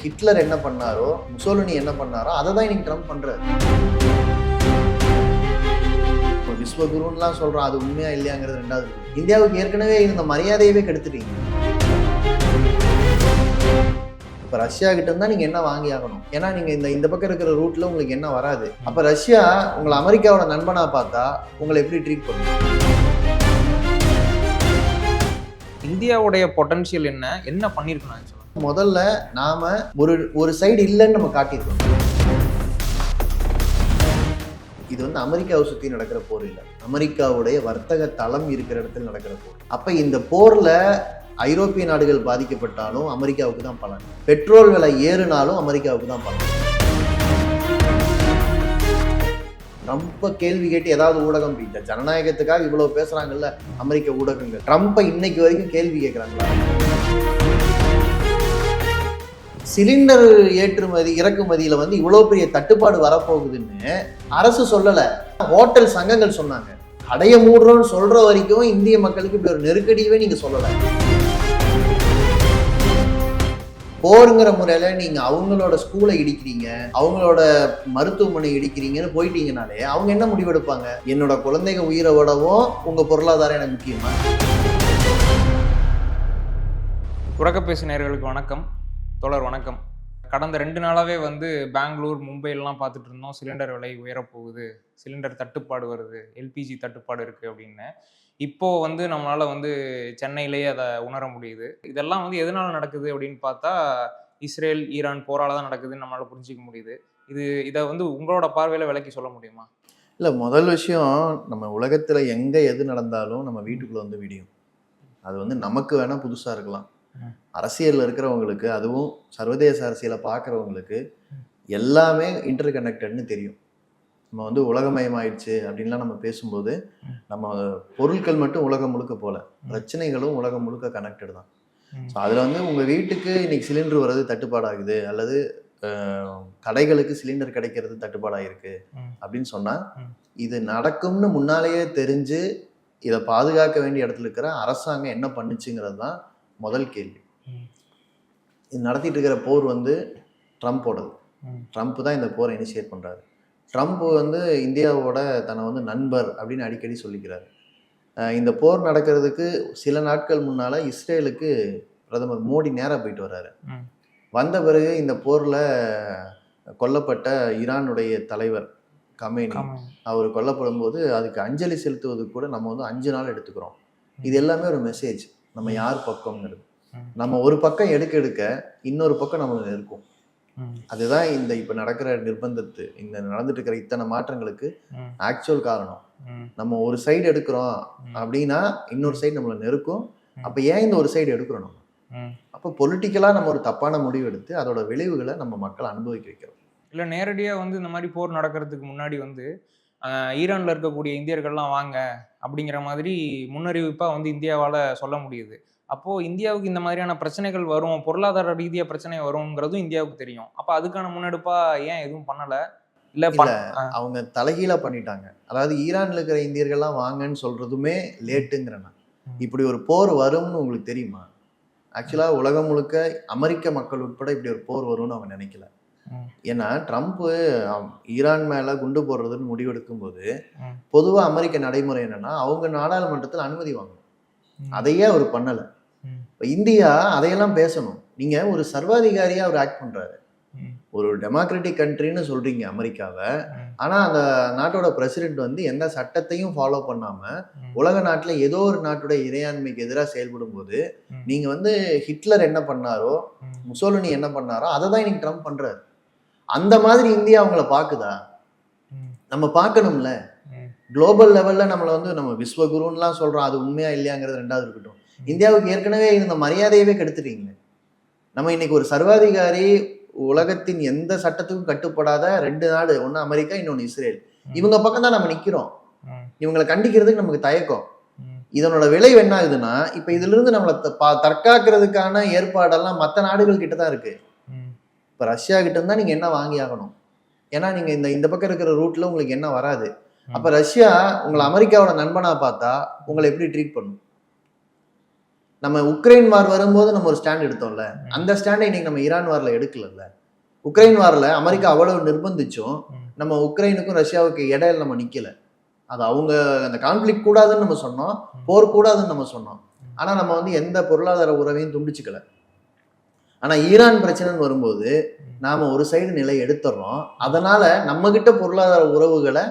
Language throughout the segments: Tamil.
ஹிட்லர் என்ன பண்ணாரோ, முசோலினி என்ன பண்ணாரோ அதை தான் இன்னைக்கு ட்ரம்ப் பண்றாரு. விஸ்வகுருன்னுலாம் சொல்றோம், அது உண்மையா இல்லையாங்கிறது ரெண்டாவது. இந்தியாவுக்கு ஏற்கனவே இருந்த மரியாதையவே கெடுத்துட்டீங்க. இப்ப ரஷ்யா கிட்ட இருந்தா நீங்க என்ன வாங்கி ஆகணும்? ஏன்னா நீங்க இந்த பக்கம் இருக்கிற ரூட்ல உங்களுக்கு என்ன வராது. அப்ப ரஷ்யா உங்களை அமெரிக்காவோட நண்பனா பார்த்தா உங்களை எப்படி ட்ரீட் பண்ணும்? இந்தியாவுடைய பொட்டன்ஷியல் என்ன பண்ணிருக்கணும்? முதல்ல நாம ஒரு சைடு இல்லைன்னு நம்ம காட்டியிருக்கோம். இது அமெரிக்காவை சுத்தி நடக்கிற போர் இல்லை, அமெரிக்காவுடைய வர்த்தக தளம் இருக்கிற இடத்துல நடக்கிற போர். அப்ப இந்த போர்ல ஐரோப்பிய நாடுகள் பாதிக்கப்பட்டாலும் அமெரிக்காவுக்கு தான் பலன், பெட்ரோல் விலை ஏறுனாலும் அமெரிக்காவுக்கு தான் பலன். ட்ரம்ப்பை கேள்வி கேட்டு ஏதாவது ஊடகம் இந்த ஜனநாயகத்துக்காக இவ்வளவு பேசுறாங்கல்ல அமெரிக்க ஊடகங்கள், ட்ரம்ப்பை இன்னைக்கு வரைக்கும் கேள்வி கேட்கிறாங்களா? சிலிண்டர் ஏற்றுமதி இறக்குமதியில இவ்வளவு பெரிய தட்டுப்பாடு வரப்போகுதுன்னு அரசு சொல்லல, ஹோட்டல் சங்கங்கள் சொன்னாங்க. கடையை மூடுறோம்னு சொல்ற வரைக்கும் இந்திய மக்களுக்கு இப்படி ஒரு நெருக்கடியவே நீங்க சொல்லல. போருங்கிற முறையில நீங்க அவங்களோட ஸ்கூலை இடிக்கிறீங்க, அவங்களோட மருத்துவமனை இடிக்கிறீங்கன்னு போயிட்டீங்கனாலே அவங்க என்ன முடிவெடுப்பாங்க? என்னோட குழந்தைங்க உயிரை விடவும் உங்க பொருளாதாரம் எனக்கு முக்கியமா? உறக்க பேசு நேயர்களுக்கு வணக்கம். தோழர் வணக்கம். கடந்த 2 நாளாவே பெங்களூர், மும்பைலாம் பார்த்துட்டு இருந்தோம். சிலிண்டர் விலை உயரப்போகுது, சிலிண்டர் தட்டுப்பாடு வருது, எல்பிஜி தட்டுப்பாடு இருக்குது அப்படின்னு. இப்போது நம்மளால் சென்னையிலேயே அதை உணர முடியுது. இதெல்லாம் எதனால் நடக்குது அப்படின்னு பார்த்தா இஸ்ரேல் ஈரான் போரால் தான் நடக்குதுன்னு நம்மளால் புரிஞ்சிக்க முடியுது. இதை உங்களோட பார்வையில் விளக்கி சொல்ல முடியுமா? இல்லை, முதல் விஷயம், நம்ம உலகத்தில் எங்கே எது நடந்தாலும் நம்ம வீட்டுக்குள்ளே விடியும். அது நமக்கு வேணால் புதுசாக இருக்கலாம், அரசியலில் இருக்கிறவங்களுக்கு, அதுவும் சர்வதேச அரசியலை பார்க்குறவங்களுக்கு எல்லாமே இன்டர் கனெக்டட்னு தெரியும். நம்ம உலகமயமாயிடுச்சு அப்படின்லாம் நம்ம பேசும்போது நம்ம பொருட்கள் மட்டும் உலகம் முழுக்க போல, பிரச்சனைகளும் உலகம் முழுக்க கனெக்டட் தான். ஸோ அதில் உங்கள் வீட்டுக்கு இன்னைக்கு சிலிண்டர் வர்றது தட்டுப்பாடாகுது, அல்லது கடைகளுக்கு சிலிண்டர் கிடைக்கிறது தட்டுப்பாடாயிருக்கு அப்படின்னு சொன்னால், இது நடக்கும்னு முன்னாலேயே தெரிஞ்சு இதை பாதுகாக்க வேண்டிய இடத்துல இருக்கிற அரசாங்கம் என்ன பண்ணுச்சுங்கிறது தான் முதல் கேள்வி. இது நடத்திட்டு இருக்கிற போர் ட்ரம்ப்போடது. ட்ரம்ப் தான் இந்த போரை இனிஷியேட் பண்ணுறாரு. ட்ரம்ப் இந்தியாவோட தன்னை நண்பர் அப்படின்னு அடிக்கடி சொல்லிக்கிறாரு. இந்த போர் நடக்கிறதுக்கு சில நாட்கள் முன்னால் இஸ்ரேலுக்கு பிரதமர் மோடி நேராக போயிட்டு வர்றாரு. வந்த பிறகு இந்த போரில் கொல்லப்பட்ட ஈரானுடைய தலைவர் கமேனி அவர் கொல்லப்படும் போது அதுக்கு அஞ்சலி செலுத்துவதுக்கு கூட நம்ம 5 நாள் எடுத்துக்கிறோம். இது எல்லாமே ஒரு மெசேஜ், நம்ம யார் பக்கம்ங்கிறது. நம்ம ஒரு பக்கம் எடுக்க இன்னொரு பக்கம் நம்மளுக்கு இருக்கும். அதுதான் இப்ப நடக்கிற நிர்பந்தத்து, இந்த நடந்துட்டு இருக்கிற இத்தனை மாற்றங்களுக்கு ஆக்சுவல் காரணம். நம்ம ஒரு சைடு எடுக்கிறோம் அப்படின்னா இன்னொரு சைடு நம்மளை நெருக்கும். அப்ப ஏன் இந்த ஒரு சைடு எடுக்கிறோம்? நம்ம அப்ப பொலிட்டிக்கலா நம்ம ஒரு தப்பான முடிவு எடுத்து அதோட விளைவுகளை நம்ம மக்கள் அனுபவிக்க வைக்கிறோம். இல்லை, நேரடியாக இந்த மாதிரி போர் நடக்கிறதுக்கு முன்னாடி ஈரானில் இருக்கக்கூடிய இந்தியர்கள்லாம் வாங்க அப்படிங்கிற மாதிரி முன்னறிவிப்பாக இந்தியாவால் சொல்ல முடியுது. அப்போது இந்தியாவுக்கு இந்த மாதிரியான பிரச்சனைகள் வரும், பொருளாதார ரீதியாக பிரச்சனை வருங்கிறதும் இந்தியாவுக்கு தெரியும். அப்போ அதுக்கான முன்னெடுப்பாக ஏன் எதுவும் பண்ணலை? இல்லை, அவங்க தலைகீழா பண்ணிட்டாங்க. அதாவது ஈரான்ல இருக்கிற இந்தியர்கள்லாம் வாங்கன்னு சொல்றதுமே லேட்டுங்கிறனா. இப்படி ஒரு போர் வரும்னு உங்களுக்கு தெரியுமா? ஆக்சுவலாக உலகம் முழுக்க அமெரிக்க மக்கள் உட்பட இப்படி ஒரு போர் வரும்னு அவங்க நினைக்கல. ஏன்னா ட்ரம்ப் ஈரான் மேல குண்டு போடுறதுன்னு முடிவெடுக்கும் போது பொதுவா அமெரிக்க நடைமுறை என்னன்னா, அவங்க நாடாளுமன்றத்தில் அனுமதி வாங்கணும். அதையே அவர் பண்ணல. இந்தியா அதையெல்லாம் பேசணும். நீங்க ஒரு சர்வாதிகாரியா அவர் ஆக்ட் பண்றாரு. ஒரு டெமோக்ராட்டிக் கண்ட்ரின்னு சொல்றீங்க அமெரிக்காவை, ஆனா அந்த நாட்டோட பிரசிடென்ட் எந்த சட்டத்தையும் ஃபாலோ பண்ணாம உலக நாட்டுல ஏதோ ஒரு நாட்டுடைய இறையாண்மைக்கு எதிராக செயல்படும் போது நீங்க ஹிட்லர் என்ன பண்ணாரோ, முசோலினி என்ன பண்ணாரோ அதை தான் இன்னைக்கு ட்ரம்ப் பண்றாரு. அந்த மாதிரி இந்தியா அவங்கள பாக்குதா? நம்ம பார்க்கணும்ல. குளோபல் லெவல்ல நம்மளை நம்ம விஸ்வகுருன்னுலாம் சொல்றோம், அது உண்மையா இல்லையாங்கிறது ரெண்டாவது இருக்கட்டும். இந்தியாவுக்கு ஏற்கனவே இருந்த மரியாதையவே கெடுத்துட்டீங்க. நம்ம இன்னைக்கு ஒரு சர்வாதிகாரி, உலகத்தின் எந்த சட்டத்துக்கும் கட்டுப்படாத 2 நாடு, ஒன்று அமெரிக்கா, இன்னொன்று இஸ்ரேல், இவங்க பக்கம் தான் நம்ம நிக்கிறோம். இவங்களை கண்டிக்கிறதுக்கு நமக்கு தயக்கம். இதனோட விளைவு என்ன ஆகுதுன்னா, இப்ப இதுல இருந்து நம்மளை தற்காக்கிறதுக்கான ஏற்பாடெல்லாம் மற்ற நாடுகள் கிட்ட தான் இருக்கு. இப்ப ரஷ்யா கிட்ட இருந்தா நீங்க என்ன வாங்கி ஆகணும்? ஏன்னா நீங்க இந்த பக்கம் இருக்கிற ரூட்ல உங்களுக்கு என்ன வராது. அப்ப ரஷ்யா உங்களை அமெரிக்காவோட நண்பனா பார்த்தா உங்களை எப்படி ட்ரீட் பண்ணும்? நம்ம உக்ரைன் வார் வரும்போது நம்ம ஒரு ஸ்டாண்ட் எடுத்தோம்ல, அந்த ஸ்டாண்டை இன்னைக்கு நம்ம ஈரான் வார்ல எடுக்கலல்ல. உக்ரைன் வார்ல அமெரிக்கா அவ்வளவு நிர்பந்திச்சும் நம்ம உக்ரைனுக்கும் ரஷ்யாவுக்கு இடையில நம்ம நிக்கல. அது அவங்க அந்த கான்ஃபிளிக் கூடாதுன்னு நம்ம சொன்னோம், போர் கூடாதுன்னு நம்ம சொன்னோம். ஆனா நம்ம வந்து எந்த பொருளாதார உறவையும் துண்டிச்சுக்கல. ஆனா ஈரான் பிரச்சனைன்னு வரும்போது நாம ஒரு சைடு நிலை எடுத்துடுறோம். அதனால நம்ம கிட்ட பொருளாதார உறவுகளை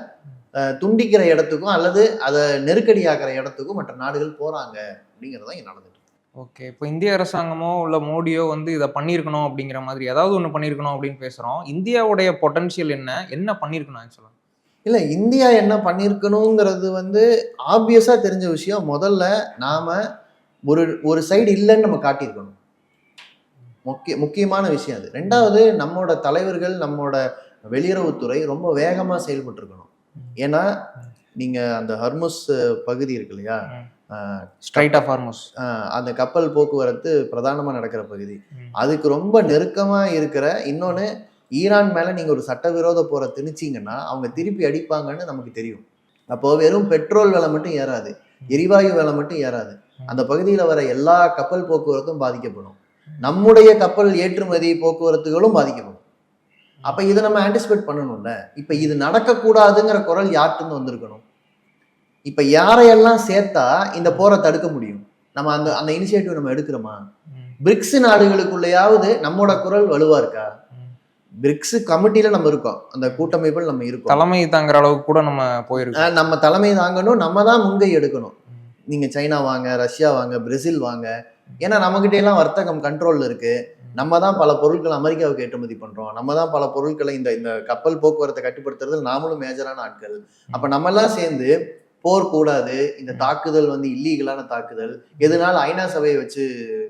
துண்டிக்கிற இடத்துக்கும் அல்லது அதை நெருக்கடியாக்குற இடத்துக்கும் மற்ற நாடுகள் போறாங்க அப்படிங்கிறதான் இங்க நடந்துட்டு. ஓகே. இப்போ இந்திய அரசாங்கமோ இல்ல மோடியோ வந்து இதை பண்ணியிருக்கணும் அப்படிங்கிற மாதிரி ஏதாவது ஒன்று பண்ணியிருக்கணும் அப்படின்னு பேசுறோம். இந்தியாவுடைய பொட்டன்ஷியல் என்ன, என்ன பண்ணியிருக்கணும் ஆக்சுவலா? இல்ல இந்தியா என்ன பண்ணியிருக்கணுங்கிறது வந்து ஆப்வியஸா தெரிஞ்ச விஷயம். முதல்ல நாம ஒரு ஒரு சைடு இல்லைன்னு நம்ம காட்டியிருக்கணும். முக்கியமான விஷயம் அது. ரெண்டாவது நம்மோட தலைவர்கள், நம்மோட வெளியுறவுத்துறை ரொம்ப வேகமா செயல்பட்டு இருக்கணும். ஏன்னா நீங்க அந்த ஹர்முஸ் பகுதி இருக்கு இல்லையா, ஸ்ட்ரைட் ஆஃப் ஹார்முஸ், அந்த கப்பல் போக்குவரத்து பிரதானமா நடக்கிற பகுதி, அதுக்கு ரொம்ப நெருக்கமா இருக்கிற இன்னொன்னு ஈரான் மேல நீங்க ஒரு சட்டவிரோத போரை திணிச்சீங்கன்னா அவங்க திருப்பி அடிப்பாங்கன்னு நமக்கு தெரியும். அப்போ வெறும் பெட்ரோல் விலை மட்டும் ஏறாது, எரிவாயு விலை மட்டும் ஏறாது, அந்த பகுதியில் வர எல்லா கப்பல் போக்குவரத்தும் பாதிக்கப்படும், நம்முடைய கப்பல் ஏற்றுமதி போக்குவரத்துகளும் பாதிக்கப்படும். அப்ப இதை நம்ம ஆன்டிசிபேட் பண்ணணும்ல. இப்ப இது நடக்கக்கூடாதுங்கிற குரல் யார்கிட்ட வந்திருக்கணும்? இப்ப யாரையெல்லாம் சேர்த்தா இந்த போரை தடுக்க முடியும்? நம்ம அந்த அந்த இனிஷியேட்டிவ் நம்ம எடுக்கிறோமா? பிரிக்ஸ் நாடுகளுக்குள்ளேயாவது நம்மோட குரல் வலுவா இருக்கா? பிரிக்ஸ் கமிட்டியில நம்ம இருக்கோம், அந்த கூட்டமைப்பில் நம்ம இருக்கோம், தலைமை தாங்குற அளவுக்கு கூட நம்ம போயிருக்கோம். நம்ம தலைமை தாங்கணும், நம்ம தான் முன்கை எடுக்கணும். நீங்க சைனா வாங்க, ரஷ்யா வாங்க, பிரேசில் வாங்க, ஏன்னா நம்மகிட்ட எல்லாம் வர்த்தகம் கண்ட்ரோல்ல இருக்கு. நம்ம தான் பல பொருட்கள் அமெரிக்காவுக்கு ஏற்றுமதி பண்றோம், நம்ம தான் பல பொருட்களை இந்த இந்த கப்பல் போக்குவரத்தை கட்டுப்படுத்துறது நாமளும் மேஜரான ஆட்கள். அப்ப நம்ம எல்லாம் சேர்ந்து போர் கூடாது, இந்த தாக்குதல் வந்து இல்லீகலான தாக்குதல், எதனால ஐநா சபையை வச்சு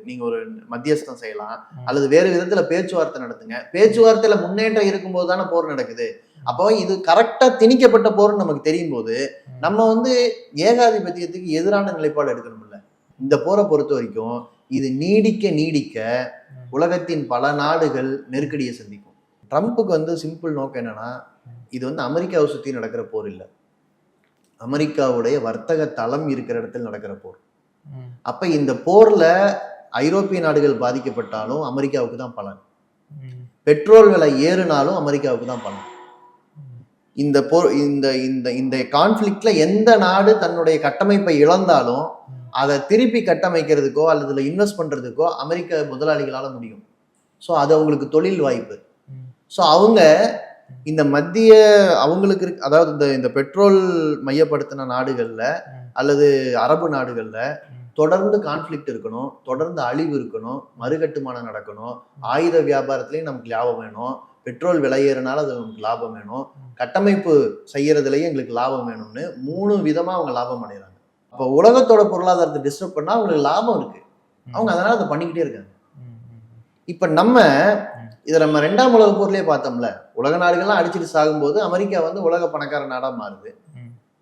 நீங்க ஒரு மத்தியஸ்தம் செய்யலாம் அல்லது வேறு விதத்துல பேச்சுவார்த்தை நடத்துங்க. பேச்சுவார்த்தையில முன்னேற்றம் இருக்கும்போது தானே போர் நடக்குது. அப்போ இது கரெக்டா திணிக்கப்பட்ட போர்னு நமக்கு தெரியும் போது நம்ம வந்து ஏகாதிபத்தியத்துக்கு எதிரான நிலைப்பாடு எடுக்கணும்ல. இந்த போரை பொறுத்த வரைக்கும் இது நீடிக்க நீடிக்க உலகத்தின் பல நாடுகள் நெருக்கடியை சந்திக்கும். ட்ரம்ப்புக்கு வந்து சிம்பிள் நோக்கம் என்னன்னா, இது வந்து அமெரிக்காவை சுற்றி நடக்கிற போர் இல்லை, அமெரிக்காவுடைய வர்த்தக தளம் இருக்கிற இடத்தில் நடக்கிற போர். அப்ப இந்த போர்ல ஐரோப்பிய நாடுகள் பாதிக்கப்பட்டாலும் அமெரிக்காவுக்கு தான் பலன், பெட்ரோல் விலை ஏறுனாலும் அமெரிக்காவுக்கு தான் பலன். இந்த போர் இந்த இந்த இந்த கான்ஃபிளிக்ட்ல எந்த நாடு தன்னுடைய கட்டமைப்பை இழந்தாலும் அதை திருப்பி கட்டமைக்கிறதுக்கோ அல்லது இன்வெஸ்ட் பண்றதுக்கோ அமெரிக்க முதலாளிகளால முடியும். ஸோ அது அவங்களுக்கு தொழில் வாய்ப்பு. ஸோ அவங்க இந்த மத்திய அவங்களுக்கு அதாவது இந்த இந்த பெட்ரோல் மையப்படுத்தின நாடுகள்ல அல்லது அரபு நாடுகள்ல தொடர்ந்து கான்ஃபிளிக்ட் இருக்கணும், தொடர்ந்து அழிவு இருக்கணும், மறுகட்டுமானம் நடக்கணும், ஆயுத வியாபாரத்திலையும் நமக்கு லாபம் வேணும், பெட்ரோல் விலை ஏறினாலும் அது நமக்கு லாபம் வேணும், கட்டமைப்பு செய்யறதுலயும் எங்களுக்கு லாபம் வேணும்னு 3 விதமா அவங்க லாபம் அடைகிறாங்க. அப்போ உலகத்தோட பொருளாதாரத்தை டிஸ்டர்ப் பண்ணா அவங்களுக்கு லாபம் இருக்கு, அவங்க அதனால அதை பண்ணிக்கிட்டே இருக்காங்க. இப்ப நம்ம இதை நம்ம 2ஆம் உலக போர்லயே பார்த்தோம்ல, உலக நாடுகள்லாம் அடிச்சுட்டு சாகும்போது அமெரிக்கா வந்து உலக பணக்கார நாடா மாறுது.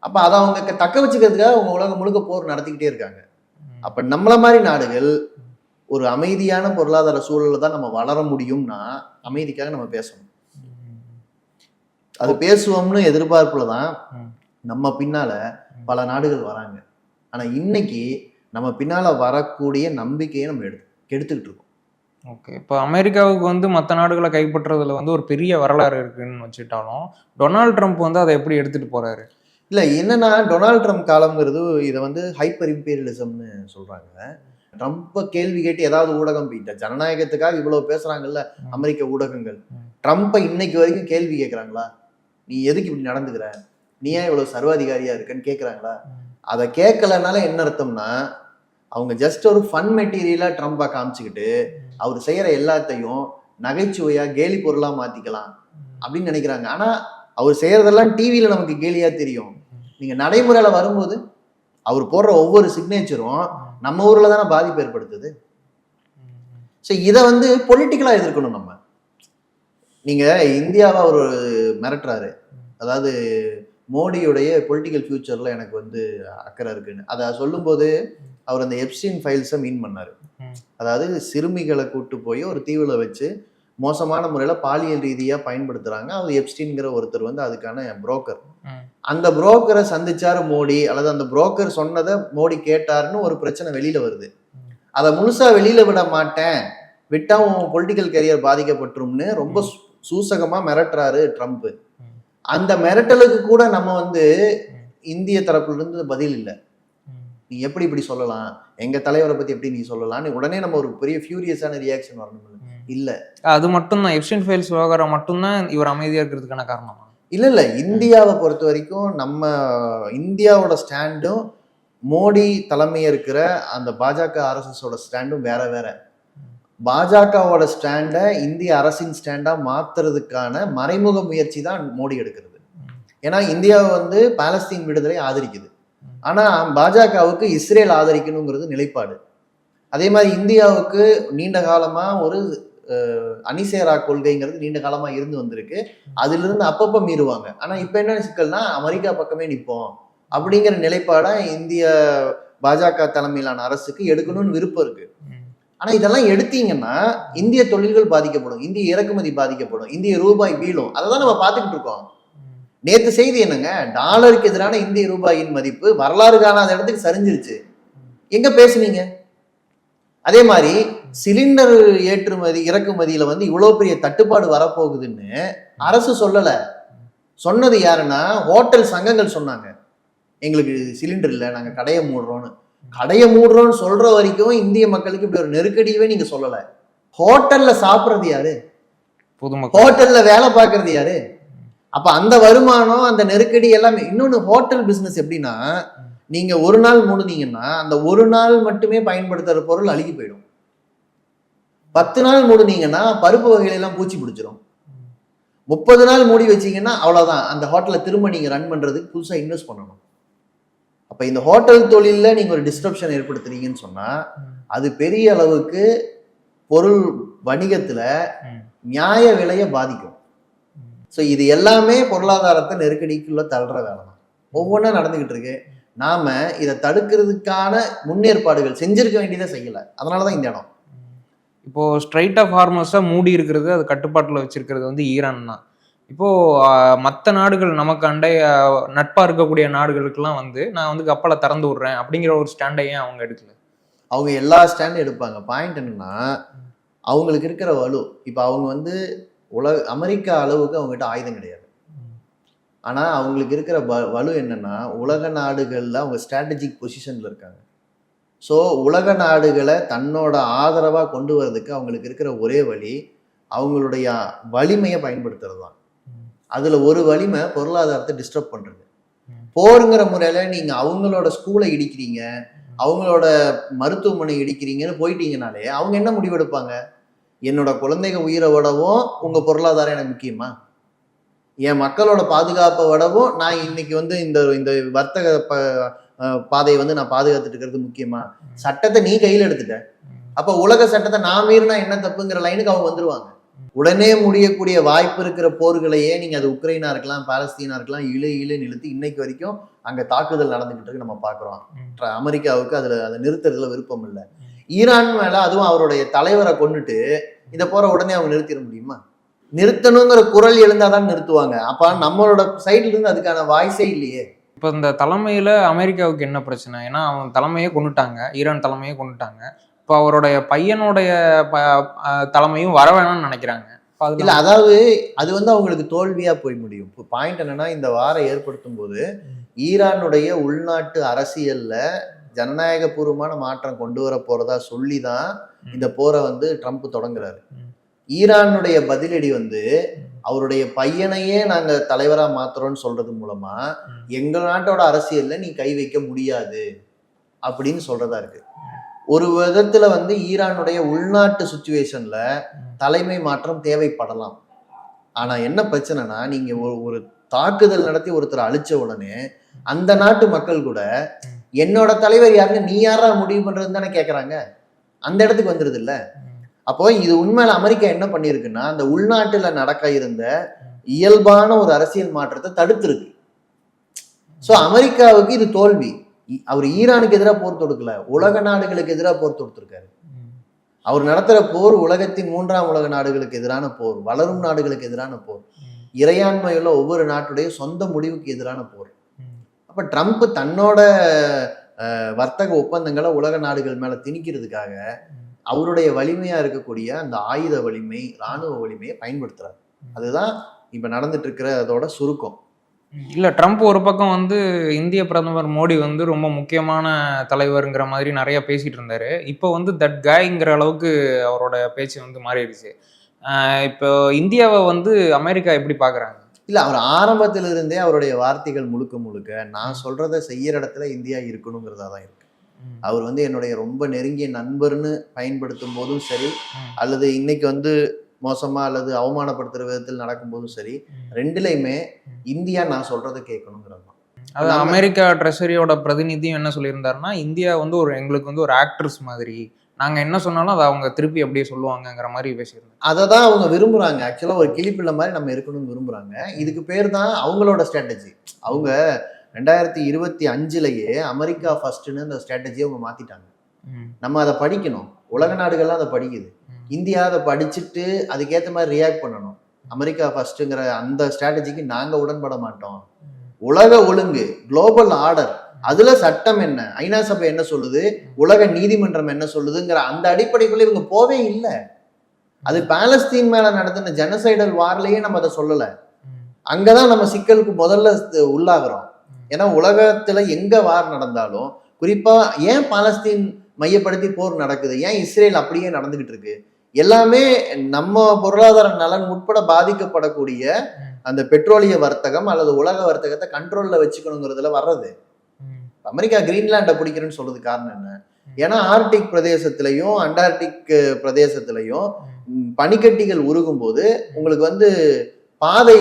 அப்ப அதை அவங்க தக்க வச்சுக்கிறதுக்காக அவங்க உலகம் முழுக்க போர் நடத்திக்கிட்டே இருக்காங்க. அப்ப நம்மள மாதிரி நாடுகள் ஒரு அமைதியான பொருளாதார சூழல்ல தான் நம்ம வளர முடியும்னா அமைதிக்காக நம்ம பேசணும். அது பேசுவோம்னு எதிர்பார்ப்புல தான் நம்ம பின்னால பல நாடுகள் வராங்க. ஆனா இன்னைக்கு நம்ம பின்னால வரக்கூடிய நம்பிக்கையை நம்ம கெடுத்துக்கிட்டு இருக்கோம். ஓகே. இப்போ அமெரிக்காவுக்கு வந்து மற்ற நாடுகளை கைப்பற்றுறதுல வந்து ஒரு பெரிய வரலாறு இருக்குன்னு வச்சுட்டாலும் டொனால்ட் ட்ரம்ப் வந்து அதை எப்படி எடுத்துட்டு போறாரு? இல்ல என்னன்னா, டொனால்ட் ட்ரம்ப் காலம்ங்கிறது இதை வந்து ஹைப்பர் இம்பீரியலிசம்னு சொல்றாங்க. ட்ரம்ப்பை கேள்வி கேட்டு ஏதாவது ஊடகம் போயிட்ட ஜனநாயகத்துக்காக இவ்வளவு பேசுறாங்கல்ல அமெரிக்க ஊடகங்கள், ட்ரம்ப்பை இன்னைக்கு வரைக்கும் கேள்வி கேட்கறாங்களா? நீ எதுக்கு இப்படி நடந்துக்கிற, நீ ஏன் இவ்வளவு சர்வாதிகாரியா இருக்குன்னு கேட்கறாங்களா? அதை கேட்கலனால என்ன அர்த்தம்னா, அவங்க ஜஸ்ட் ஒரு ஃபன் மெட்டீரியலா ட்ரம்பை காமிச்சுக்கிட்டு அவர் செய்யற எல்லாத்தையும் நகைச்சுவையா கேலி பொருளா மாத்திக்கலாம் அப்படின்னு நினைக்கிறாங்க. ஆனா அவர் செய்யறதெல்லாம் டிவியில நமக்கு கேலியா தெரியும். நீங்க நடைமுறையில வரும்போது அவர் போடுற ஒவ்வொரு சிக்னேச்சரும் நம்ம ஊர்ல தானே பாதிப்பு ஏற்படுத்துது. ஸோ இதை வந்து பொலிட்டிக்கலா எதிர்க்கணும் நம்ம. நீங்க இந்தியாவை ஒரு மிரட்டுறாரு, அதாவது மோடியுடைய பொலிட்டிக்கல் ஃபியூச்சர்ல எனக்கு வந்து அக்கறை இருக்குன்னு. அதை சொல்லும்போது அவர் அந்த எப்ஸ்டீன் ஃபைல்ஸை மீன் பண்ணாரு. அதாவது சிறுமிகளை கூட்டு போய் ஒரு தீவுல வச்சு மோசமான முறையில பாலியல் ரீதியா பயன்படுத்துறாங்க. அவர் எப்ஸ்டீன்கிற ஒருத்தர் வந்து அதுக்கான புரோக்கர். அந்த புரோக்கரை சந்திச்சாரு மோடி, அல்லது அந்த புரோக்கர் சொன்னதை மோடி கேட்டாருன்னு ஒரு பிரச்சனை வெளியில வருது. அதை முழுசா வெளியில விட மாட்டேன், விட்டா உன் பொலிட்டிக்கல் கரியர் பாதிக்கப்பட்டுரும்னு ரொம்ப சூசகமா மிரட்டுறாரு ட்ரம்ப். அந்த மிரட்டலுக்கு கூட நம்ம வந்து இந்திய தரப்புல இருந்து பதில் இல்லை. நீ எப்படி இப்படி சொல்லலாம், எங்க தலைவரை பத்தி எப்படி நீ சொல்லலாம்னு உடனே நம்ம ஒரு பெரிய ஃபியூரியஸான ரியாக்ஷன் வரணும். இல்ல அது மட்டும்தான் எப்ஸ்டைன் ஃபைல்ஸ் விவகாரம் மட்டும்தான் இவர் அமைதியா இருக்கிறதுக்கான காரணமா? இல்ல இந்தியாவை பொறுத்த வரைக்கும் நம்ம இந்தியாவோட ஸ்டாண்டும் மோடி தலைமையை இருக்கிற அந்த பாஜக ஆர்எஸ்எஸோட ஸ்டாண்டும் வேற வேற. பாஜகவோட ஸ்டாண்டை இந்திய அரசின் ஸ்டாண்டா மாத்துறதுக்கான மறைமுக முயற்சி தான் மோடி எடுக்கிறது. ஏன்னா இந்தியாவை வந்து பாலஸ்தீன் விடுதலை ஆதரிக்குது, ஆனா பாஜகவுக்கு இஸ்ரேல் ஆதரிக்கணுங்கிறது நிலைப்பாடு. அதே மாதிரி இந்தியாவுக்கு நீண்ட காலமா ஒரு அணிசேரா கொள்கைங்கிறது நீண்ட காலமா இருந்து வந்திருக்கு. அதுல இருந்து அப்பப்ப மீறுவாங்க. ஆனா இப்ப என்ன சிக்கல்னா அமெரிக்கா பக்கமே நிற்போம் அப்படிங்கிற நிலைப்பாடா இந்திய பாஜக தலைமையிலான அரசுக்கு எடுக்கணும்னு விருப்பம் இருக்கு. ஆனா இதெல்லாம் எடுத்தீங்கன்னா இந்திய தொழில்கள் பாதிக்கப்படும், இந்திய இறக்குமதி பாதிக்கப்படும், இந்திய ரூபாய் வீழும். அதைதான் நம்ம பார்த்துக்கிட்டு இருக்கோம். நேற்று செய்தி என்னங்க, டாலருக்கு எதிரான இந்திய ரூபாயின் மதிப்பு வரலாறு காணாத இடத்துக்கு சரிஞ்சிருச்சு. எங்க பேசுனீங்க? அதே மாதிரி சிலிண்டர் ஏற்றுமதி இறக்குமதியில வந்து இவ்வளவு பெரிய தட்டுப்பாடு வரப்போகுதுன்னு அரசு சொல்லல. சொன்னது யாருன்னா ஹோட்டல் சங்கங்கள் சொன்னாங்க, எங்களுக்கு சிலிண்டர் இல்லை, நாங்க கடையை மூடுறோம்னு. கடையை மூடுறோம்னு சொல்ற வரைக்கும் இந்திய மக்களுக்கு இப்படி ஒரு நெருக்கடியவே நீங்க சொல்லல. ஹோட்டல்ல சாப்பிட்றது யாரு? பொதுமக்கள். ஹோட்டல்ல வேலை பார்க்கறது யாரு? அப்ப அந்த வருமானம், அந்த நெருக்கடி எல்லாமே. இன்னொன்னு ஹோட்டல் பிசினஸ் எப்படின்னா, நீங்க ஒரு நாள் மூடுனீங்கன்னா அந்த ஒரு நாள் மட்டுமே பயன்படுத்துற பொருள் அழுகி போயிடும். 10 நாள் மூடுனீங்கன்னா பருப்பு வகையில பூச்சி பிடிச்சிரும். 30 நாள் மூடி வச்சீங்கன்னா அவ்வளவுதான், அந்த ஹோட்டலை திரும்ப நீங்க ரன் பண்றதுக்கு புதுசா இன்வெஸ்ட் பண்ணணும். அப்ப இந்த ஹோட்டல் தொழில நீங்க ஒரு டிஸ்ட்ரப்ஷன் ஏற்படுத்துறீங்கன்னு சொன்னா அது பெரிய அளவுக்கு பொருள் வணிகத்துல நியாய விலையை பாதிக்கும். ஸோ இது எல்லாமே பொருளாதாரத்தை நெருக்கடிக்குள்ள தள்ளுற வேலை தான். ஒவ்வொன்றா நடந்துகிட்டு இருக்கு. நாம இதை தடுக்கிறதுக்கான முன்னேற்பாடுகள் செஞ்சிருக்க வேண்டியதை செய்யல. அதனாலதான் இந்த இடம். இப்போ ஸ்ட்ரைட் ஆஃப் ஹார்மஸா மூடி இருக்கிறது, அது கட்டுப்பாட்டில் வச்சிருக்கிறது வந்து ஈரான் தான். இப்போ மற்ற நாடுகள், நமக்கு அண்டை நட்பா இருக்கக்கூடிய நாடுகளுக்கெல்லாம் வந்து நான் வந்து கப்பலை திறந்து விடுறேன் அப்படிங்கிற ஒரு ஸ்டாண்டையும் அவங்க எடுக்கல. அவங்க எல்லா ஸ்டாண்டும் எடுப்பாங்க. பாயிண்ட் என்னன்னா அவங்களுக்கு இருக்கிற வலு. இப்போ அவங்க வந்து அமெரிக்கா அளவுக்கு அவங்ககிட்ட ஆயுதம் கிடையாது. ஆனா அவங்களுக்கு இருக்கிற வலு என்னன்னா உலக நாடுகள்ல அவங்க ஸ்ட்ராட்டஜிக் பொசிஷன்ல இருக்காங்க. ஸோ உலக நாடுகளை தன்னோட ஆதரவா கொண்டு வர்றதுக்கு அவங்களுக்கு இருக்கிற ஒரே வழி அவங்களுடைய வலிமையை பயன்படுத்துறது தான். அதுல ஒரு வலிமை பொருளாதாரத்தை டிஸ்டர்ப் பண்றது. போருங்கிற முறையில நீங்க அவங்களோட ஸ்கூலை இடிக்கிறீங்க, அவங்களோட மருத்துவமனை இடிக்கிறீங்கன்னு போயிட்டீங்கனாலே அவங்க என்ன முடிவெடுப்பாங்க? என்னோட குழந்தைங்க உயிரை விடவும் உங்க பொருளாதாரம் எனக்கு முக்கியமா? என் மக்களோட பாதுகாப்பை விடவும் நான் இன்னைக்கு வந்து இந்த இந்த வர்த்தக பாதையை வந்து நான் பாதுகாத்துட்டு இருக்கிறது முக்கியமா? சட்டத்தை நீ கையில் எடுத்துட்ட, அப்ப உலக சட்டத்தை நான் மீறினா என்ன தப்புங்கிற லைனுக்கு அவங்க வந்துருவாங்க. உடனே முடியக்கூடிய வாய்ப்பு இருக்கிற போர்களையே நீங்க அது உக்ரைனா இருக்கலாம், பாலஸ்தீனா இருக்கலாம், இழு நிறுத்தி இன்னைக்கு வரைக்கும் அங்க தாக்குதல் நடந்துகிட்டு இருக்கு. நம்ம பாக்குறோம். அமெரிக்காவுக்கு அதை நிறுத்துறதுல விருப்பம் இல்லை. ஈரான் மேல அதுவும் அவருடைய தலைவரை கொண்டுட்டு இதை போற உடனே அவங்க நிறுத்திட முடியுமா? நிறுத்தணுங்கிற குரல் எழுந்தாதான் நிறுத்துவாங்க. அப்ப நம்மளோட சைட்ல இருந்து அதுக்கான வாய்ஸே இல்லையே. இப்போ இந்த தலைமையில அமெரிக்காவுக்கு என்ன பிரச்சனை? ஏன்னா அவங்க தலைமையே கொண்டுட்டாங்க, ஈரான் தலைமையே கொண்டுட்டாங்க. இப்போ அவருடைய பையனுடைய தலைமையும் வர வேணாம்னு நினைக்கிறாங்க. இல்ல அதாவது அது வந்து அவங்களுக்கு தோல்வியா போய் முடியும். இப்போ பாயிண்ட் என்னன்னா இந்த வாரம் ஏற்படுத்தும் போது ஈரானுடைய உள்நாட்டு அரசியல்ல ஜனநாயக பூர்வமான மாற்றம் கொண்டு வர போறதா சொல்லிதான் இந்த போரை வந்து ட்ரம்ப் தொடங்குறாரு. ஈரானுடைய பதிலடி வந்து அவருடைய பையனையே நாங்க தலைவரா மாத்துறோம்னு சொல்றது மூலமா எங்க நாட்டோட அரசியல்ல நீ கை வைக்க முடியாது அப்படின்னு சொல்றதா இருக்கு. ஒரு விதத்துல வந்து ஈரானுடைய உள்நாட்டு சுச்சுவேஷன்ல தலைமை மாற்றம் தேவைப்படலாம். ஆனா என்ன பிரச்சனைனா நீங்க ஒரு தாக்குதல் நடத்தி ஒருத்தர் அழிச்ச உடனே அந்த நாட்டு மக்கள் கூட என்னோட தலைவர் யாருங்க, நீ யாரா முடிவு பண்றதுன்னு தானே கேட்கறாங்க. அந்த இடத்துக்கு வந்துருது இல்ல. அப்போ இது உண்மையில அமெரிக்கா என்ன பண்ணிருக்குன்னா அந்த உள்நாட்டுல நடக்க இருந்த இயல்பான ஒரு அரசியல் மாற்றத்தை தடுத்திருக்கு. சோ அமெரிக்காவுக்கு இது தோல்வி. அவர் ஈரானுக்கு எதிராக போர் தொடுக்கல, உலக நாடுகளுக்கு எதிராக போர் தொடுத்திருக்காரு. அவர் நடத்துற போர் உலகத்தின் 3ஆம் உலக நாடுகளுக்கு எதிரான போர், வளரும் நாடுகளுக்கு எதிரான போர், இறையாண்மையுள்ள ஒவ்வொரு நாட்டுடைய சொந்த முடிவுக்கு எதிரான போர். அப்ப ட்ரம்ப் தன்னோட வர்த்தக ஒப்பந்தங்களை உலக நாடுகள் மேல திணிக்கிறதுக்காக அவருடைய வலிமையா இருக்கக்கூடிய அந்த ஆயுத வலிமை, இராணுவ வலிமையை பயன்படுத்துறாரு. அதுதான் இப்ப நடந்துட்டு இருக்கிற அதோட சுருக்கம். இல்ல ட்ரம்ப் ஒரு பக்கம் வந்து இந்திய பிரதமர் மோடி வந்து ரொம்ப முக்கியமான தலைவருங்கிற மாதிரி நிறைய பேசிட்டு இருந்தாரு. இப்போ வந்து தட் காய்ங்கிற அளவுக்கு அவரோட பேச்சு வந்து மாறிடுச்சு. இப்போ இந்தியாவை வந்து அமெரிக்கா எப்படி பாக்குறாங்க? இல்ல அவர் ஆரம்பத்துல இருந்தே அவருடைய வார்த்தைகள் முழுக்க முழுக்க நான் சொல்றதை செய்யற இடத்துல இந்தியா இருக்கணுங்கிறதா தான் இருக்கு. அவர் வந்து என்னுடைய ரொம்ப நெருங்கிய நண்பர்னு பயன்படுத்தும் போதும் சரி, அல்லது இன்னைக்கு வந்து மோசமா அல்லது அவமானப்படுத்துற விதத்தில் நடக்கும்போதும் சரி, ரெண்டுலையுமே இந்தியா நான் சொல்றதை கேட்கணுங்கிறது தான். அது அமெரிக்கா ட்ரெஷரியோட பிரதிநிதியும் என்ன சொல்லியிருந்தாருன்னா, இந்தியா வந்து எங்களுக்கு வந்து ஒரு ஆக்ட்ரஸ் மாதிரி, நாங்க என்ன சொன்னாலும் அதை அவங்க திருப்பி அப்படியே சொல்லுவாங்கங்கிற மாதிரி பேசியிருந்தாங்க. அதை தான் அவங்க விரும்புறாங்க. ஆக்சுவலா ஒரு கிளிப்பிள்ள மாதிரி நம்ம இருக்கணும்னு விரும்புறாங்க. இதுக்கு பேர் தான் அவங்களோட ஸ்ட்ராட்டஜி. அவங்க 2025லயே அமெரிக்கா ஃபர்ஸ்ட்னு அந்த ஸ்ட்ராட்டஜியை அவங்க மாத்திட்டாங்க. நம்ம அதை படிக்கணும். உலக நாடுகள்லாம் அதை படிக்குது. இந்தியா அதை படிச்சுட்டு அதுக்கேற்ற மாதிரி ரியாக்ட் பண்ணணும். அமெரிக்கா ஃபர்ஸ்ட்டுங்கிற அந்த ஸ்ட்ராட்டஜிக்கு நாங்க உடன்பட மாட்டோம். உலக ஒழுங்கு, குளோபல் ஆர்டர், அதுல சட்டம் என்ன, ஐநா சபை என்ன சொல்லுது, உலக நீதிமன்றம் என்ன சொல்லுதுங்கிற அந்த அடிப்படைக்குள்ள இவங்க போவே இல்லை. அது பாலஸ்தீன் மேல நடத்தின ஜெனசைடல் வார்லயே நம்ம அதை சொல்லல. அங்கதான் நம்ம சிக்கலுக்கு முதல்ல உள்ளாகிறோம். ஏன்னா உலகத்துல எங்க வார் நடந்தாலும், குறிப்பா ஏன் பாலஸ்தீன் மையப்படுத்தி போர் நடக்குது, ஏன் இஸ்ரேல் அப்படியே நடந்துகிட்டு இருக்கு, எல்லாமே நம்ம பொருளாதார நலன் உட்பட பாதிக்கப்படக்கூடிய அந்த பெட்ரோலிய வர்த்தகம் அல்லது உலக வர்த்தகத்தை கண்ட்ரோல்ல வச்சுக்கணுங்கிறதுல வர்றது. அமெரிக்கா கிரீன்லாண்டை பிடிக்கிறேன்னு சொல்றது காரணம் என்ன? ஏன்னா ஆர்டிக் பிரதேசத்திலையும் அண்டார்டிக் பிரதேசத்திலையும் பனிக்கட்டிகள் உருகும் போது உங்களுக்கு வந்து பாதை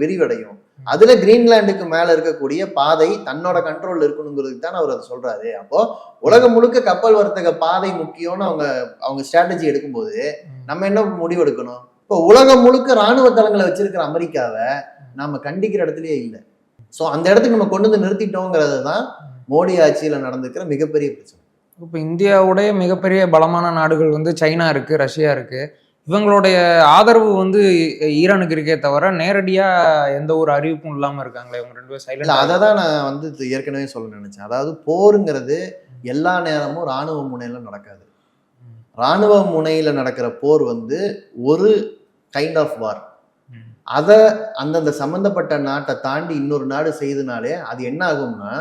விரிவடையும். அதுல கிரீன்லாண்டுக்கு மேல இருக்கக்கூடிய பாதை தன்னோட கண்ட்ரோல்ல இருக்கணுங்கிறதுக்கு தான் அவர் அதை சொல்றாரு. அப்போ உலகம் முழுக்க கப்பல் வர்த்தக பாதை முக்கியம்னு அவங்க ஸ்ட்ராட்டஜி எடுக்கும்போது நம்ம என்ன முடிவெடுக்கணும்? இப்போ உலகம் முழுக்க இராணுவ தளங்களை வச்சிருக்கிற அமெரிக்காவை நாம கண்டிக்கிற இடத்துலயே இல்லை. ஸோ அந்த இடத்துக்கு நம்ம கொண்டு வந்து நிறுத்திட்டோங்கிறது தான் மோடி ஆட்சியில நடந்திருக்கிற மிகப்பெரிய பிரச்சனை. இப்போ இந்தியாவுடைய மிகப்பெரிய பலமான நாடுகள் வந்து சைனா இருக்கு, ரஷ்யா இருக்கு. இவங்களுடைய ஆதரவு வந்து ஈரானுக்கு இருக்கே தவிர நேரடியா எந்த ஒரு அறிவிப்பும் இல்லாம இருக்காங்களே இவங்க ரெண்டு பேரும் சைலண்ட். அதை தான் நான் வந்து ஏற்கனவே சொல்ல நினைச்சேன். அதாவது போருங்கிறது எல்லா நேரமும் இராணுவ முனையில நடக்காது. இராணுவ முனையில நடக்கிற போர் வந்து ஒரு கைண்ட் ஆஃப் வார். அதை அந்தந்த சம்பந்தப்பட்ட நாட்டை தாண்டி இன்னொரு நாடு செய்தனாலே அது என்ன ஆகும்னா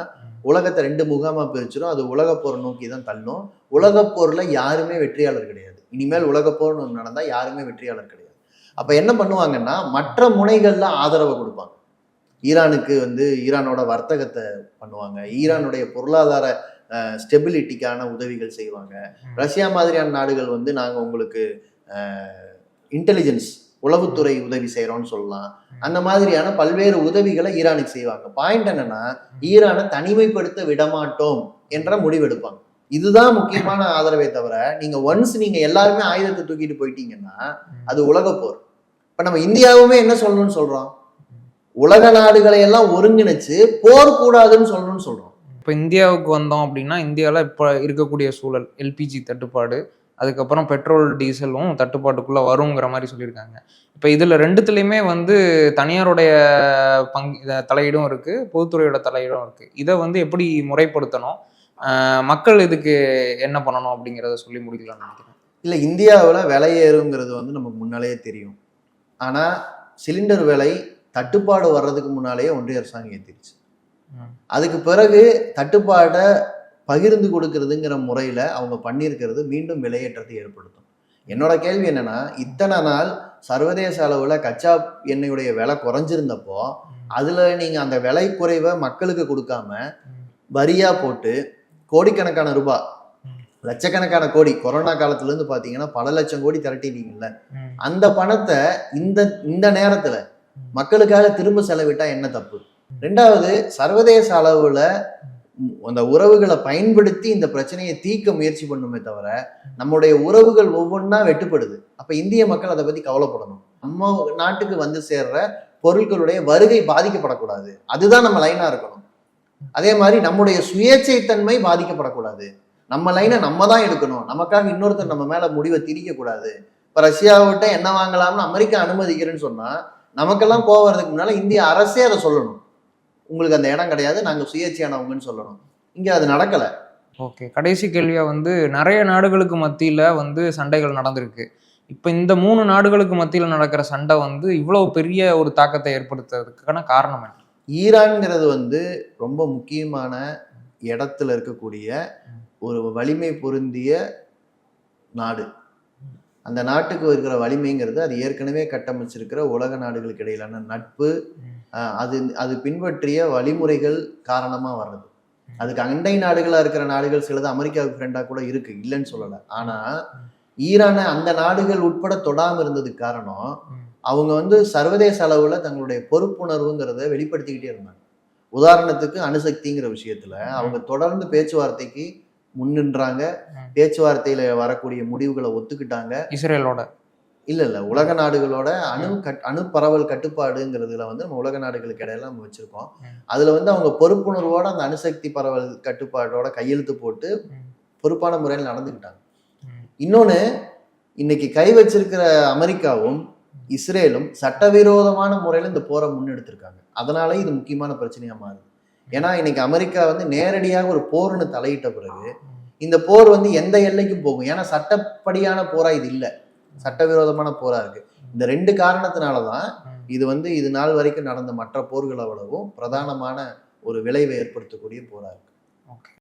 உலகத்தை ரெண்டு முகாமா பிரிச்சிடும். அது உலகப்போரை நோக்கி தான் தள்ளும். உலகப்போர்ல யாருமே வெற்றியாளர் கிடையாது. இனிமேல் உலகப்போர் நடந்தா யாருமே வெற்றியாளர் கிடையாது. அப்ப என்ன பண்ணுவாங்கன்னா மற்ற முனைகள்ல ஆதரவை கொடுப்பாங்க. ஈரானுக்கு வந்து ஈரானோட வர்த்தகத்தை பண்ணுவாங்க, ஈரானுடைய பொருளாதார ஸ்டெபிலிட்டிக்கான உதவிகள் செய்வாங்க. ரஷ்யா மாதிரியான நாடுகள் வந்து நாங்க உங்களுக்கு இன்டெலிஜென்ஸ் உளவுத்துறை உதவி செய்யறோம்னு சொல்லலாம். அந்த மாதிரியான பல்வேறு உதவிகளை ஈரானுக்கு செய்வாங்க. பாயிண்ட் என்னன்னா ஈரானை தனிமைப்படுத்த விடமாட்டோம் என்ற முடிவெடுப்பாங்க. இதுதான் முக்கியமான ஆதரவை தவிர நீங்க எல்லாருமே ஆயுதத்தை தூக்கிட்டு போயிட்டீங்கன்னா அது உலக போர். இப்ப நம்ம இந்தியாவுமே என்ன சொல்லணும்னு சொல்றோம்? உலக நாடுகளை எல்லாம் ஒருங்கிணைச்சு போர் கூடாதுன்னு சொல்லணும்னு சொல்றோம். இப்ப இந்தியாவுக்கு வந்தோம் அப்படின்னா இந்தியாவில் இப்ப இருக்கக்கூடிய சூழல் எல்பிஜி தட்டுப்பாடு, அதுக்கப்புறம் பெட்ரோல் டீசலும் தட்டுப்பாட்டுக்குள்ள வருங்கிற மாதிரி சொல்லியிருக்காங்க. இப்போ இதுல ரெண்டுத்துலையுமே வந்து தனியாருடைய தலையீடும் இருக்கு, பொதுத்துறையோட தலையீடும் இருக்கு. இதை வந்து எப்படி முறைப்படுத்தணும், மக்கள் இதுக்கு என்ன பண்ணணும் அப்படிங்கிறத சொல்லி முடிக்கலாம்னு நினைக்கிறேன். இல்லை, இந்தியாவில் விலை ஏறுங்கிறது வந்து நமக்கு முன்னாலேயே தெரியும். ஆனால் சிலிண்டர் விலை தட்டுப்பாடு வர்றதுக்கு முன்னாலேயே ஒன்றிய அரசாங்கம் ஏற்றிருச்சு. அதுக்கு பிறகு தட்டுப்பாடை பகிர்ந்து கொடுக்கறதுங்கிற முறையில் அவங்க பண்ணியிருக்கிறது மீண்டும் விலையேற்றத்தை ஏற்படுத்தும். என்னோட கேள்வி என்னன்னா, இத்தனை நாள் சர்வதேச அளவில் கச்சா எண்ணெயுடைய விலை குறைஞ்சிருந்தப்போ அதில் நீங்கள் அந்த விலை குறைவை மக்களுக்கு கொடுக்காம வரியா போட்டு கோடிக்கணக்கான ரூபாய், லட்சக்கணக்கான கோடி, கொரோனா காலத்துல இருந்து பாத்தீங்கன்னா பல லட்சம் கோடி திரட்டிட்டீங்கல்ல, அந்த பணத்தை இந்த நேரத்துல மக்களுக்காக திரும்ப செலவிட்டா என்ன தப்பு? ரெண்டாவது, சர்வதேச அளவுல அந்த உறவுகளை பயன்படுத்தி இந்த பிரச்சனையை தீர்க்க முயற்சி பண்ணுமே தவிர நம்முடைய உறவுகள் ஒவ்வொன்றா வெட்டுப்படுது. அப்ப இந்திய மக்கள் அதை பத்தி கவலைப்படணும். நம்ம நாட்டுக்கு வந்து சேர்ற பொருட்களுடைய வருகை பாதிக்கப்படக்கூடாது. அதுதான் நம்ம லைனா இருக்கணும். அதே மாதிரி நம்முடைய சுயேட்சைத்தன்மை பாதிக்கப்படக்கூடாது. நம்ம லைனை நம்ம தான் எடுக்கணும். நமக்காக இன்னொருத்தர் நம்ம மேல முடிவை திரிக்க கூடாது. இப்ப ரஷ்யாவிட்ட என்ன வாங்கலாம்னு அமெரிக்கா அனுமதிக்கிறேன்னு சொன்னா நமக்கெல்லாம் கோவம் வர்றதுக்கு முன்னால இந்திய அரசே அதை சொல்லணும். உங்களுக்கு அந்த இடம் கிடையாது, நாங்க சுயேட்சையானவங்கன்னு சொல்லணும். இங்க அது நடக்கல. ஓகே. கடைசி கேள்வியா வந்து நிறைய நாடுகளுக்கு மத்தியில வந்து சண்டைகள் நடந்திருக்கு. இப்ப இந்த 3 நாடுகளுக்கு மத்தியில நடக்கிற சண்டை வந்து இவ்வளவு பெரிய ஒரு தாக்கத்தை ஏற்படுத்துறதுக்கான காரணம் என்ன? ஈரான்ங்கிறது வந்து ரொம்ப முக்கியமான இடத்துல இருக்கக்கூடிய ஒரு வலிமை பொருந்திய நாடு. அந்த நாட்டுக்கு இருக்கிற வலிமைங்கிறது அது ஏற்கனவே கட்டமைச்சிருக்கிற உலக நாடுகளுக்கு இடையிலான நட்பு, அது அது பின்பற்றிய வழிமுறைகள் காரணமா வர்றது. அதுக்கு அண்டை நாடுகளா இருக்கிற நாடுகள் சிலது அமெரிக்காவுக்கு ஃப்ரெண்டா கூட இருக்கு, இல்லைன்னு சொல்லல. ஆனா ஈரானை அந்த நாடுகள் உட்பட தொடாம இருந்ததுக்கு காரணம், அவங்க வந்து சர்வதேச அளவுல தங்களுடைய பொறுப்புணர்வுங்கிறத வெளிப்படுத்திக்கிட்டே இருந்தாங்க. உதாரணத்துக்கு அணுசக்திங்கிற விஷயத்துல அவங்க தொடர்ந்து பேச்சுவார்த்தைக்கு முன்னின்றாங்க. பேச்சுவார்த்தையில வரக்கூடிய முடிவுகளை ஒத்துக்கிட்டாங்க. இஸ்ரேலோட. இல்ல உலக நாடுகளோட அணு பரவல் கட்டுப்பாடுங்கிறதுல வந்து நம்ம உலக நாடுகளுக்கு இடையில நம்ம வச்சிருக்கோம். அதுல வந்து அவங்க பொறுப்புணர்வோட அந்த அணுசக்தி பரவல் கட்டுப்பாடோட கையெழுத்து போட்டு பொறுப்பான முறையில் நடந்துக்கிட்டாங்க. இன்னொன்னு, இன்னைக்கு கை வச்சிருக்கிற அமெரிக்காவும் இஸ்ரேலும் சட்டவிரோதமான முறையில இந்த போரை முன்னெடுத்திருக்காங்க. அதனால இது முக்கியமான பிரச்சனையா மாறுது. ஏன்னா இன்னைக்கு அமெரிக்கா வந்து நேரடியாக ஒரு போர்னு தலையிட்ட பிறகு இந்த போர் வந்து எந்த எல்லைக்கும் போகும். ஏன்னா சட்டப்படியான போரா இது இல்லை, சட்டவிரோதமான போரா இருக்கு. இந்த 2 காரணத்தினாலதான் இது வந்து இது நாள் வரைக்கும் நடந்த மற்ற போர்களை விடவும் பிரதானமான ஒரு விளைவை ஏற்படுத்தக்கூடிய போரா இருக்கு.